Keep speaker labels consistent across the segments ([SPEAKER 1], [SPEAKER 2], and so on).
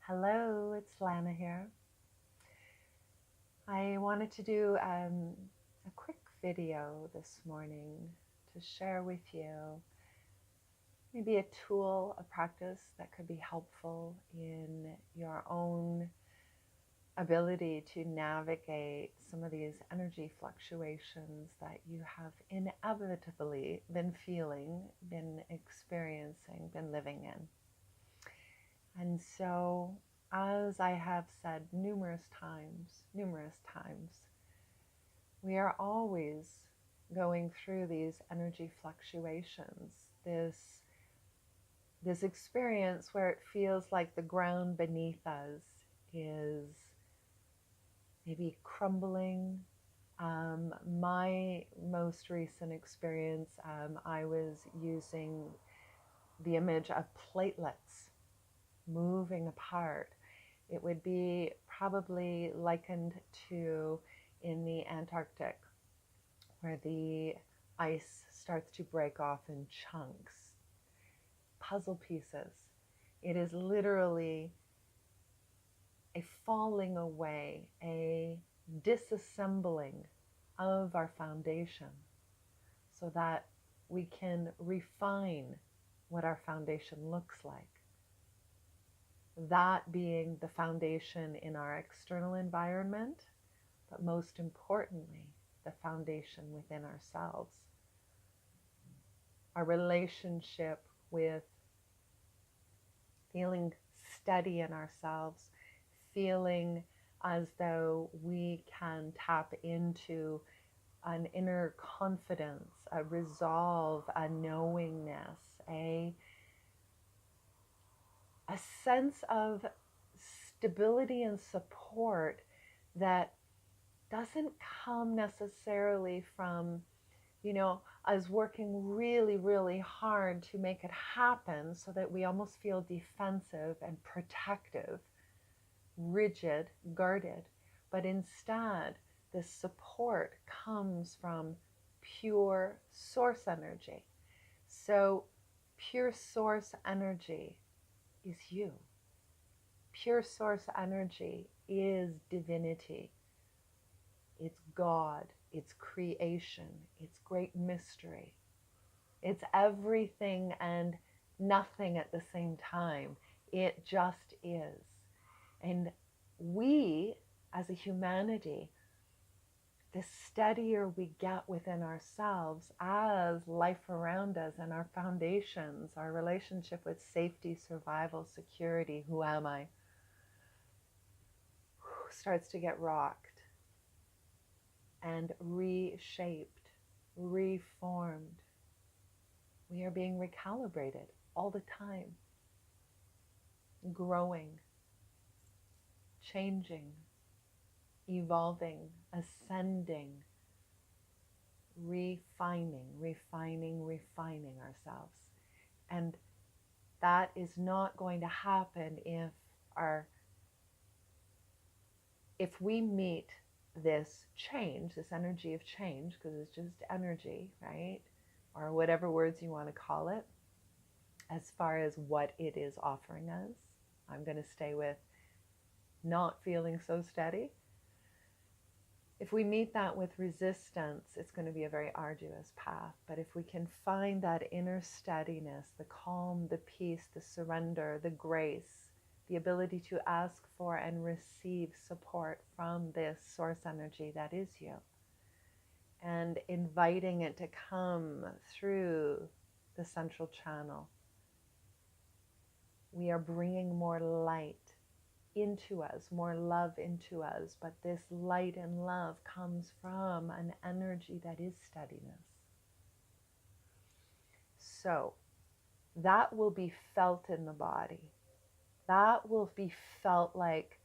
[SPEAKER 1] Hello, it's Lana here. I wanted to do a quick video this morning to share with you maybe a tool, a practice that could be helpful in your own ability to navigate some of these energy fluctuations that you have inevitably been feeling, been experiencing, been living in. And so, as I have said numerous times, we are always going through these energy fluctuations, this experience where it feels like the ground beneath us is maybe crumbling. My most recent experience, I was using the image of platelets moving apart. It would be probably likened to in the Antarctic, where the ice starts to break off in chunks, puzzle pieces. It is literally a falling away, a disassembling of our foundation so that we can refine what our foundation looks like. That being the foundation in our external environment, but most importantly, the foundation within ourselves. Our relationship with feeling steady in ourselves, feeling as though we can tap into an inner confidence, a resolve, a knowingness, a sense of stability and support that doesn't come necessarily from, us working really, really hard to make it happen so that we almost feel defensive and protective, rigid, guarded. But instead, this support comes from pure source energy. So, pure source energy is you. Pure source energy is divinity. It's God, it's creation, it's great mystery. It's everything and nothing at the same time. It just is. And we, as a humanity, the steadier we get within ourselves as life around us and our foundations, our relationship with safety, survival, security, who am I, starts to get rocked and reshaped, reformed. We are being recalibrated all the time, growing, changing, evolving, ascending, refining ourselves. And that is not going to happen if we meet this change, this energy of change, because it's just energy, right? Or whatever words you want to call it, as far as what it is offering us. I'm going to stay with not feeling so steady. If we meet that with resistance, it's going to be a very arduous path. But if we can find that inner steadiness, the calm, the peace, the surrender, the grace, the ability to ask for and receive support from this source energy that is you, and inviting it to come through the central channel, we are bringing more light into us, more love into us. But this light and love comes from an energy that is steadiness. So that will be felt in the body. That will be felt like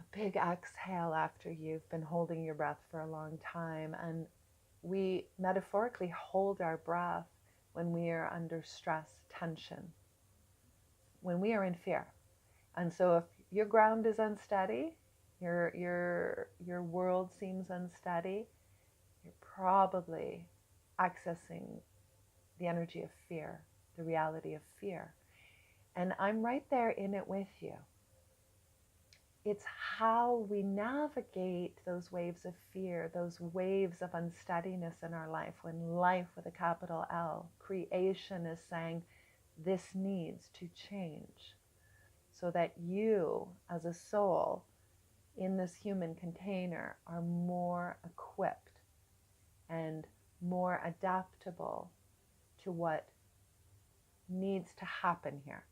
[SPEAKER 1] a big exhale after you've been holding your breath for a long time. And we metaphorically hold our breath when we are under stress, tension, when we are in fear. And so if your ground is unsteady, your world seems unsteady, you're probably accessing the energy of fear, the reality of fear. And I'm right there in it with you. it's how we navigate those waves of fear, those waves of unsteadiness in our life, when life with a capital L, creation, is saying this needs to change, so that you as a soul in this human container are more equipped and more adaptable to what needs to happen here,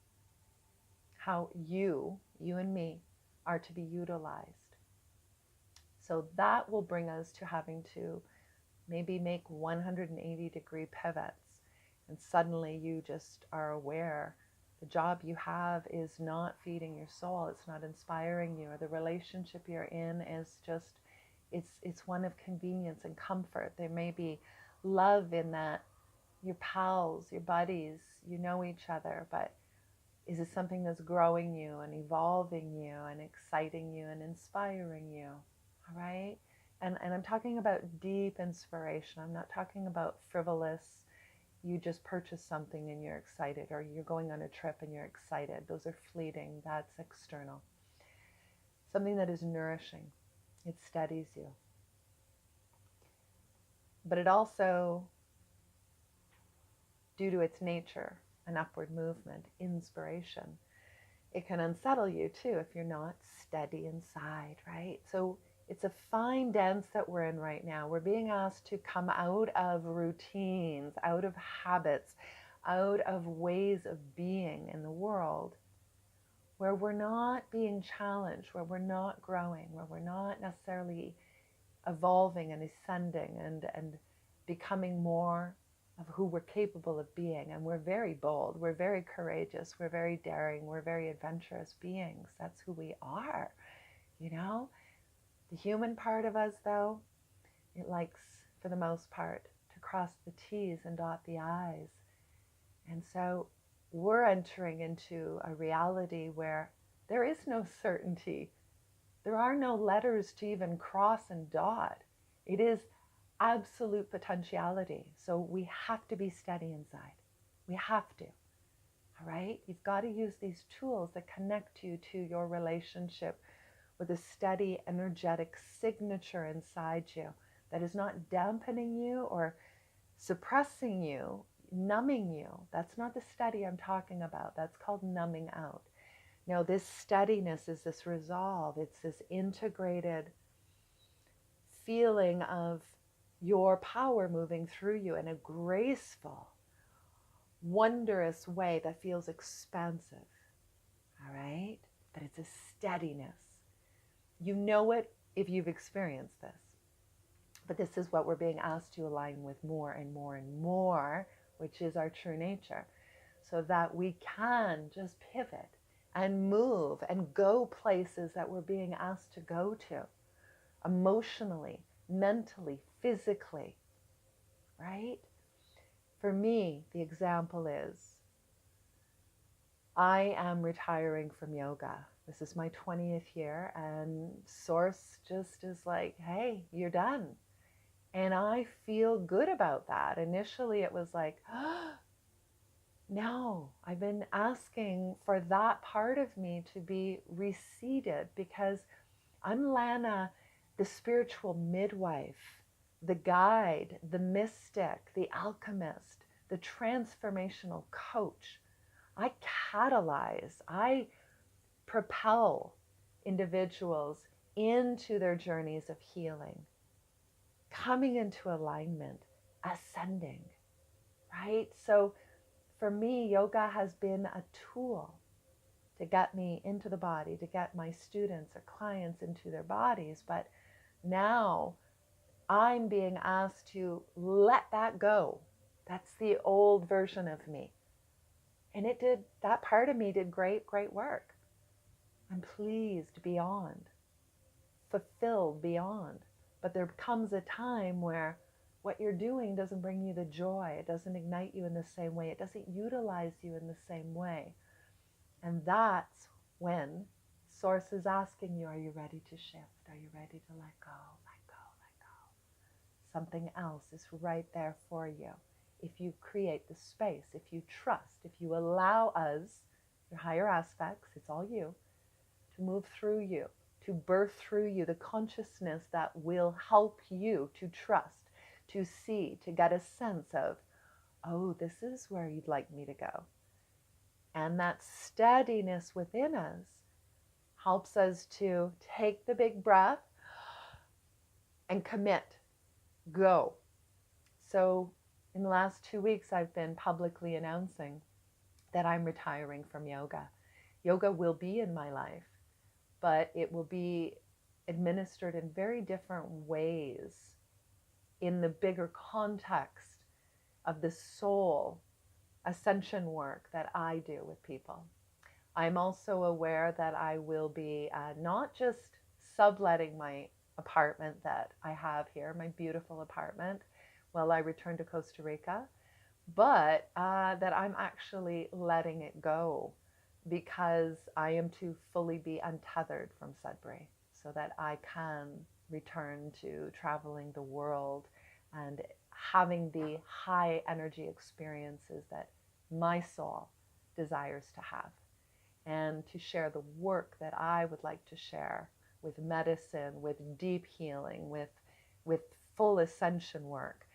[SPEAKER 1] how you and me, are to be utilized. So that will bring us to having to maybe make 180-degree pivots. And suddenly you just are aware the job you have is not feeding your soul, it's not inspiring you, or the relationship you're in is just, it's one of convenience and comfort. There may be love in that, your pals, your buddies, you know each other, but is it something that's growing you and evolving you and exciting you and inspiring you? All right? And I'm talking about deep inspiration. I'm not talking about frivolous, you just purchase something and you're excited, or you're going on a trip and you're excited. Those are fleeting. That's external. Something that is nourishing. It steadies you. But it also, due to its nature, an upward movement, inspiration, it can unsettle you too if you're not steady inside, right? So it's a fine dance that we're in right now. We're being asked to come out of routines, out of habits, out of ways of being in the world where we're not being challenged, where we're not growing, where we're not necessarily evolving and ascending and becoming more of who we're capable of being. And we're very bold, we're very courageous, we're very daring, we're very adventurous beings. That's who we are, you know? The human part of us, though, it likes, for the most part, to cross the T's and dot the I's. And so we're entering into a reality where there is no certainty. There are no letters to even cross and dot. It is absolute potentiality. So we have to be steady inside. We have to. All right? You've got to use these tools that connect you to your relationship with a steady, energetic signature inside you that is not dampening you or suppressing you, numbing you. That's not the steady I'm talking about. That's called numbing out. No, this steadiness is this resolve. It's this integrated feeling of your power moving through you in a graceful, wondrous way that feels expansive. All right? But it's a steadiness. You know it if you've experienced this. But this is what we're being asked to align with more and more and more, which is our true nature, so that we can just pivot and move and go places that we're being asked to go to, emotionally, mentally, physically, right? For me, the example is I am retiring from yoga. This is my 20th year, and Source just is like, hey, you're done. And I feel good about that. Initially, it was like, oh, no, I've been asking for that part of me to be reseated because I'm Lana, the spiritual midwife, the guide, the mystic, the alchemist, the transformational coach. I catalyze, I propel individuals into their journeys of healing, coming into alignment, ascending, right? So for me, yoga has been a tool to get me into the body, to get my students or clients into their bodies. But now I'm being asked to let that go. That's the old version of me. And it did, that part of me did great, great work. I'm pleased beyond, fulfilled beyond. But there comes a time where what you're doing doesn't bring you the joy. It doesn't ignite you in the same way. It doesn't utilize you in the same way. And that's when Source is asking you, are you ready to shift? Are you ready to let go, let go, let go? Something else is right there for you. If you create the space, if you trust, if you allow us, your higher aspects, it's all you, to move through you to birth through you the consciousness that will help you to trust, to see, to get a sense of, oh, this is where you'd like me to go. And that steadiness within us helps us to take the big breath and commit, go. So in the last 2 weeks, I've been publicly announcing that I'm retiring from yoga. Yoga will be in my life, but it will be administered in very different ways in the bigger context of the soul ascension work that I do with people. I'm also aware that I will be not just subletting my apartment that I have here, my beautiful apartment, while I return to Costa Rica, but that I'm actually letting it go because I am to fully be untethered from Sudbury so that I can return to traveling the world and having the high energy experiences that my soul desires to have, and to share the work that I would like to share with medicine, with deep healing, with full ascension work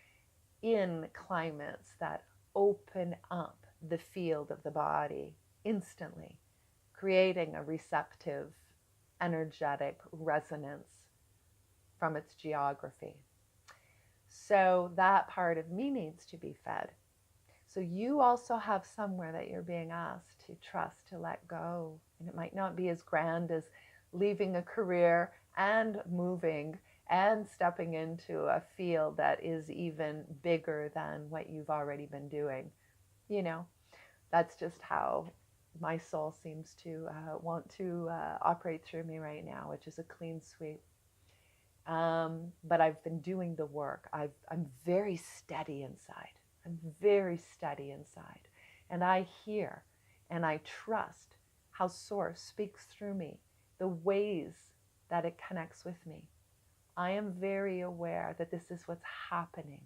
[SPEAKER 1] in climates that open up the field of the body instantly, creating a receptive, energetic resonance from its geography. So that part of me needs to be fed. So you also have somewhere that you're being asked to trust, to let go. And it might not be as grand as leaving a career and moving and stepping into a field that is even bigger than what you've already been doing. You know, that's just how my soul seems to want to operate through me right now, which is a clean sweep. But I've been doing the work. I'm very steady inside. I'm very steady inside. And I hear and I trust how Source speaks through me, the ways that it connects with me. I am very aware that this is what's happening.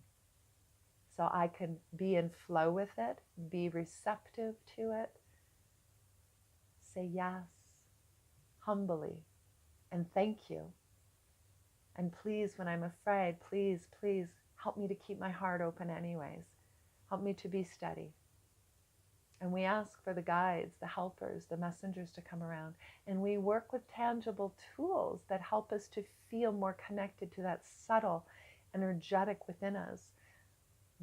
[SPEAKER 1] So I can be in flow with it, be receptive to it, say yes, humbly, and thank you. And please, when I'm afraid, please, please help me to keep my heart open anyways. Help me to be steady. And we ask for the guides, the helpers, the messengers to come around. And we work with tangible tools that help us to feel more connected to that subtle, energetic within us.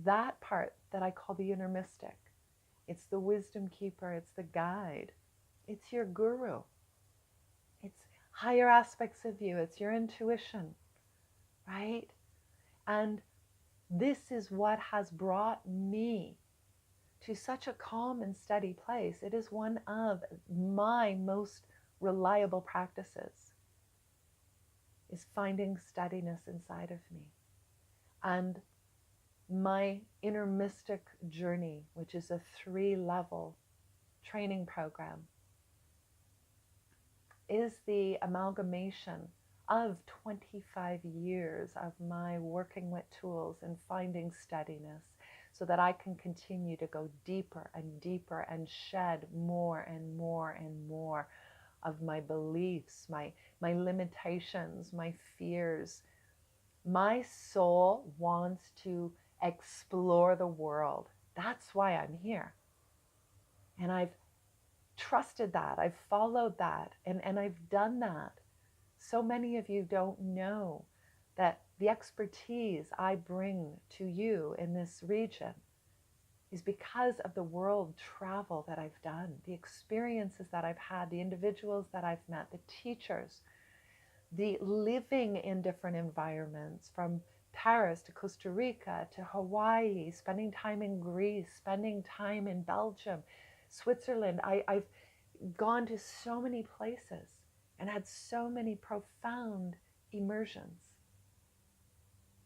[SPEAKER 1] That part that I call the inner mystic. It's the wisdom keeper. It's the guide. It's your guru. It's higher aspects of you. It's your intuition, right? And this is what has brought me to such a calm and steady place. It is one of my most reliable practices, is finding steadiness inside of me. And my inner mystic journey, which is a 3-level training program, is the amalgamation of 25 years of my working with tools and finding steadiness, so that I can continue to go deeper and deeper and shed more and more and more of my beliefs, my limitations, my fears. My soul wants to explore the world. That's why I'm here. And I've trusted that. I've followed that. And I've done that. So many of you don't know that the expertise I bring to you in this region is because of the world travel that I've done, the experiences that I've had, the individuals that I've met, the teachers, the living in different environments, from Paris to Costa Rica to Hawaii, spending time in Greece, spending time in Belgium, Switzerland. I've gone to so many places and had so many profound immersions.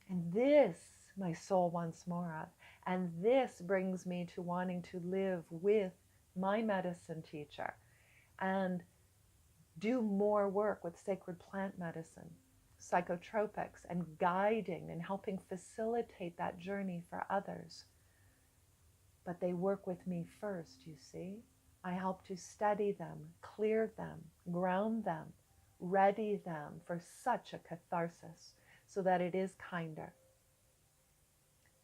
[SPEAKER 1] And this, my soul wants more of. And this brings me to wanting to live with my medicine teacher and do more work with sacred plant medicine, psychotropics, and guiding and helping facilitate that journey for others. But they work with me first, you see. I help to steady them, clear them, ground them, ready them for such a catharsis so that it is kinder.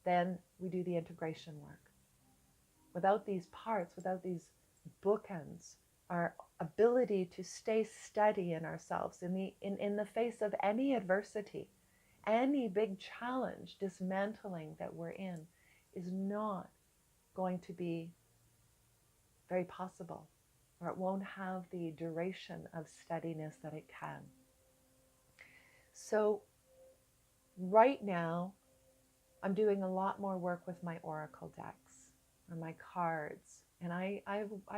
[SPEAKER 1] Then we do the integration work. Without these parts, without these bookends, our ability to stay steady in ourselves in the face of any adversity, any big challenge, dismantling that we're in, is not going to be very possible, or it won't have the duration of steadiness that it can. So right now, I'm doing a lot more work with my oracle decks or my cards. And I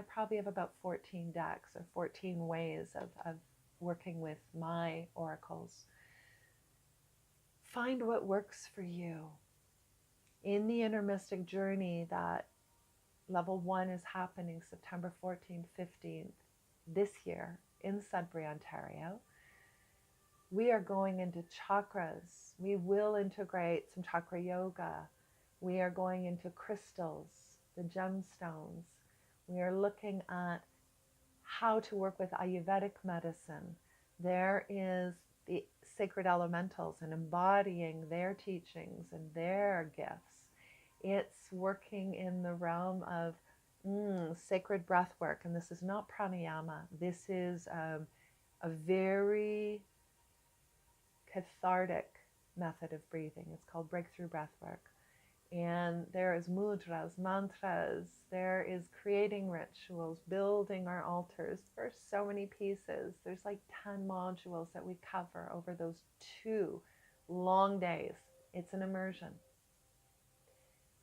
[SPEAKER 1] probably have about 14 decks or 14 ways of working with my oracles. Find what works for you. In the Inner Mystic Journey, that level 1 is happening September 14th, 15th this year in Sudbury, Ontario. We are going into chakras. We will integrate some chakra yoga. We are going into crystals, the gemstones. We are looking at how to work with Ayurvedic medicine. There is the sacred elementals and embodying their teachings and their gifts. It's working in the realm of sacred breath work. And this is not pranayama. This is a very cathartic method of breathing. It's called breakthrough breath work. And there is mudras, mantras, there is creating rituals, building our altars. There's so many pieces. There's like 10 modules that we cover over those 2 long days. It's an immersion.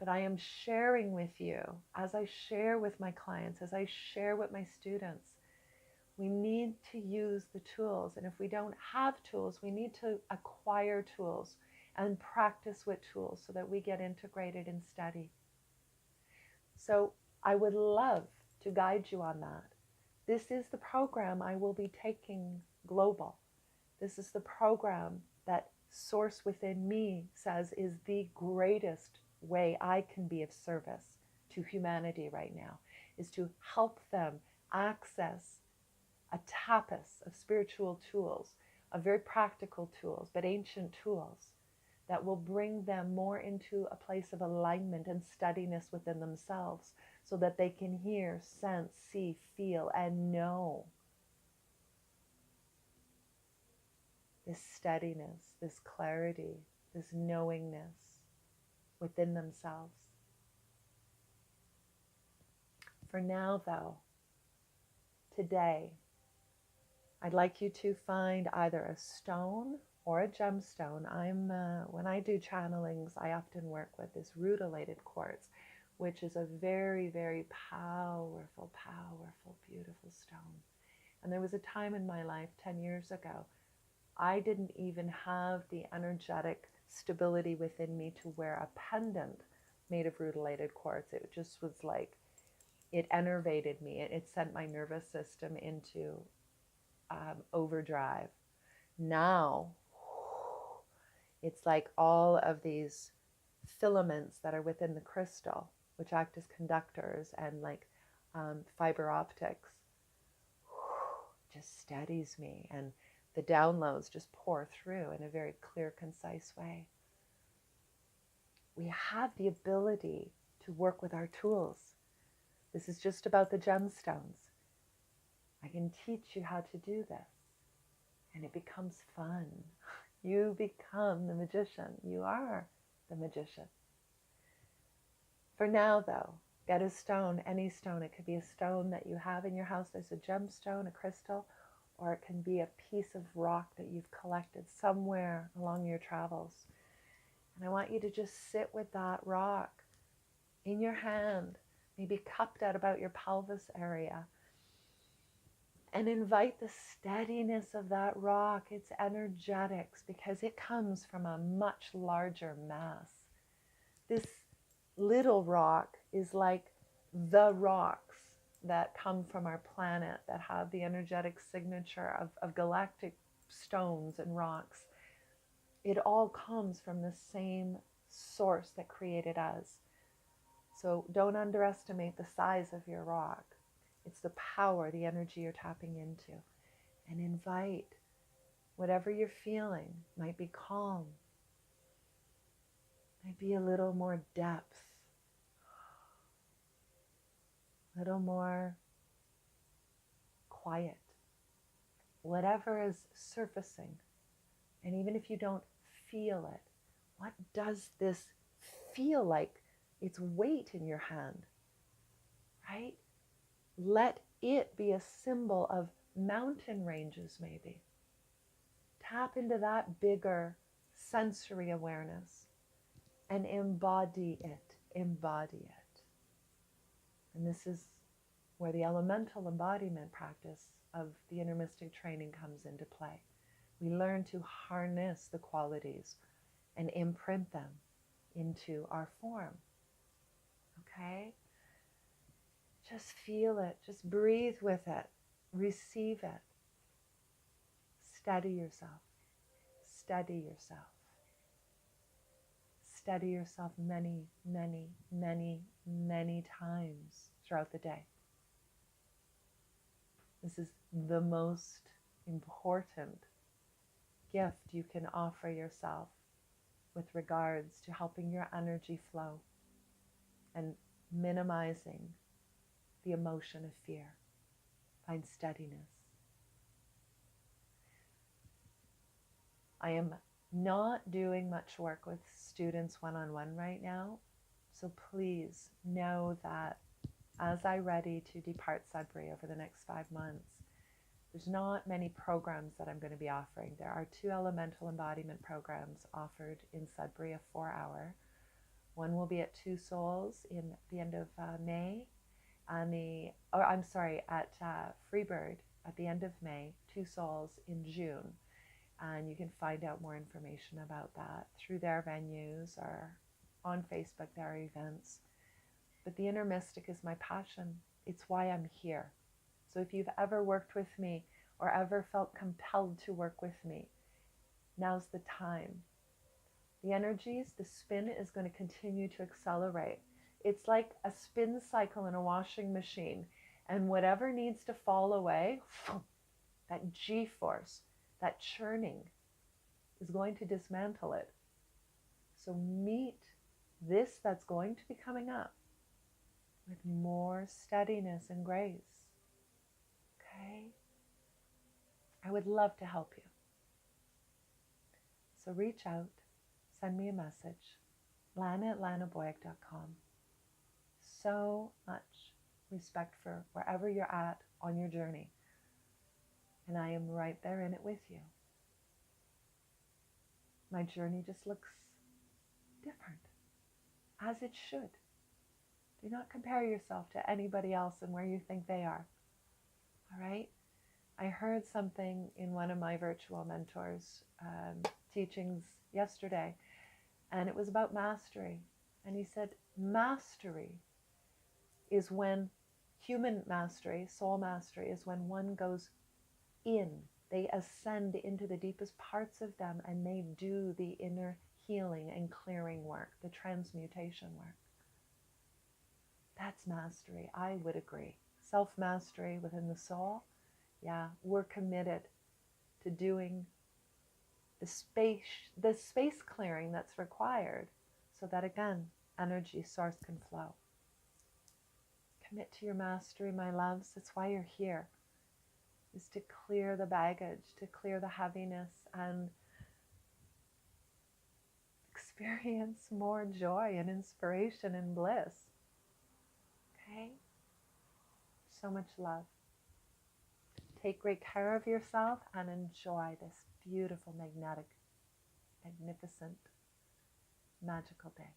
[SPEAKER 1] But I am sharing with you, as I share with my clients, as I share with my students, we need to use the tools. And if we don't have tools, we need to acquire tools and practice with tools so that we get integrated and steady. So I would love to guide you on that. This is the program I will be taking global. This is the program that Source within me says is the greatest way I can be of service to humanity right now, is to help them access a tapas of spiritual tools, of very practical tools, but ancient tools that will bring them more into a place of alignment and steadiness within themselves so that they can hear, sense, see, feel, and know this steadiness, this clarity, this knowingness within themselves. For now, though, today, I'd like you to find either a stone or a gemstone. When I do channelings, I often work with this rutilated quartz, which is a very, very powerful, powerful, beautiful stone. And there was a time in my life 10 years ago, I didn't even have the energetic stability within me to wear a pendant made of rutilated quartz. It just was like, it enervated me. It sent my nervous system into overdrive. Now, it's like all of these filaments that are within the crystal, which act as conductors and like fiber optics, just steadies me. And the downloads just pour through in a very clear, concise way. We have the ability to work with our tools. This is just about the gemstones. I can teach you how to do this. And it becomes fun. You become the magician. You are the magician. For now, though, get a stone, any stone. It could be a stone that you have in your house. There's a gemstone, a crystal, or it can be a piece of rock that you've collected somewhere along your travels. And I want you to just sit with that rock in your hand, maybe cupped at about your pelvis area, and invite the steadiness of that rock, its energetics, because it comes from a much larger mass. This little rock is like the rocks that come from our planet that have the energetic signature of galactic stones and rocks. It all comes from the same source that created us. So don't underestimate the size of your rock. It's the power, the energy you're tapping into. and invite whatever you're feeling. Might be calm, might be a little more depth, a little more quiet, whatever is surfacing. And even if you don't feel it, what does this feel like? Its weight in your hand, right? Let it be a symbol of mountain ranges, maybe. Tap into that bigger sensory awareness and embody it, embody it. And this is where the elemental embodiment practice of the inner mystic training comes into play. We learn to harness the qualities and imprint them into our form. Okay? Just feel it. Just breathe with it. Receive it. Steady yourself. Steady yourself. Steady yourself many, many, many, many times throughout the day. This is the most important gift you can offer yourself with regards to helping your energy flow and minimizing the emotion of fear. Find steadiness. I am not doing much work with students one-on-one right now, so please know that as I ready to depart Sudbury over the next 5 months, there's not many programs that I'm going to be offering. There are 2 elemental embodiment programs offered in Sudbury, a 4-hour. One will be at Two Souls in the end of May, at Freebird at the end of May, Two Souls in June. And you can find out more information about that through their venues or on Facebook. There are events. But the inner mystic is my passion. It's why I'm here. So if you've ever worked with me or ever felt compelled to work with me, now's the time. The energies, the spin is going to continue to accelerate. It's like a spin cycle in a washing machine. And whatever needs to fall away, that G-force, that churning, is going to dismantle it. So meet this that's going to be coming up with more steadiness and grace. Okay? I would love to help you. So reach out, send me a message, lana@lanaboyack.com. So much respect for wherever you're at on your journey. And I am right there in it with you. My journey just looks different, as it should. Do not compare yourself to anybody else and where you think they are. All right? I heard something in one of my virtual mentors' teachings yesterday, and it was about mastery. And he said, mastery is when human mastery, soul mastery, is when one goes in. They ascend into the deepest parts of them and they do the inner healing and clearing work, the transmutation work. That's mastery. I would agree. Self-mastery within the soul. Yeah, we're committed to doing the space clearing that's required so that, again, energy source can flow. Commit to your mastery, my loves. That's why you're here, is to clear the baggage, to clear the heaviness, and experience more joy and inspiration and bliss. Okay? So much love. Take great care of yourself and enjoy this beautiful, magnetic, magnificent, magical day.